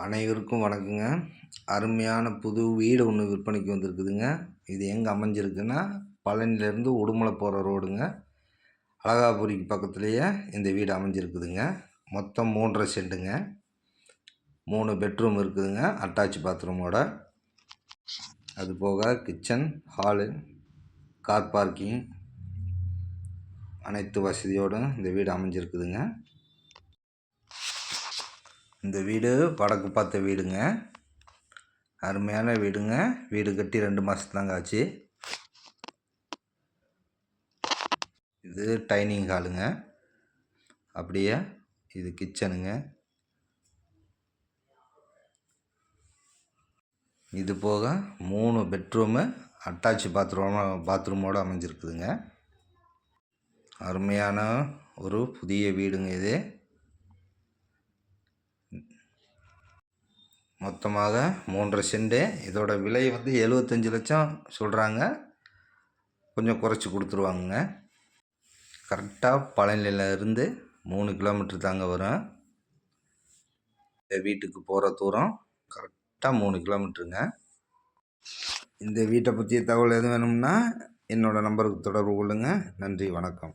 அனைவருக்கும் வணக்கங்க. அருமையான புது வீடு ஒன்று விற்பனைக்கு வந்திருக்குதுங்க. இது எங்கே அமைஞ்சிருக்குன்னா, பழனிலேருந்து உடுமலை போகிற ரோடுங்க. அழகாபுரிக்கு பக்கத்துலேயே இந்த வீடு அமைஞ்சிருக்குதுங்க. மொத்தம் 3.5 சென்ட்டுங்க. 3 பெட்ரூம் இருக்குதுங்க, அட்டாச் பாத்ரூமோட. அது போக கிச்சன், ஹாலு, கார் பார்க்கிங் அனைத்து வசதியோடு இந்த வீடு அமைஞ்சிருக்குதுங்க. இந்த வீடு வடக்கு பார்த்த வீடுங்க. அருமையான வீடுங்க. வீடு கட்டி 2 மாதத்துதாங்க ஆச்சு. இது டைனிங் ஹாலுங்க. அப்படியே இது கிச்சனுங்க. இது போக 3 பெட்ரூமு அட்டாச் பாத்ரூமோடு அமைஞ்சிருக்குதுங்க. அருமையான ஒரு புதிய வீடுங்க இது. மொத்தமாக 3.5 சென்ட். இதோட விலை 75 லட்சம் சொல்கிறாங்க. கொஞ்சம் குறைச்சி கொடுத்துருவாங்க. கரெக்டாக பழனியிலேருந்து 3 கிலோமீட்டர் தாங்க வரும். இந்த வீட்டுக்கு போகிற தூரம் கரெக்டாக 3 கிலோமீட்டருங்க. இந்த வீட்டை பற்றிய தகவல் எதுவும் வேணும்னா என்னோடய நம்பருக்கு தொடர்பு கொள்ளுங்கள். நன்றி, வணக்கம்.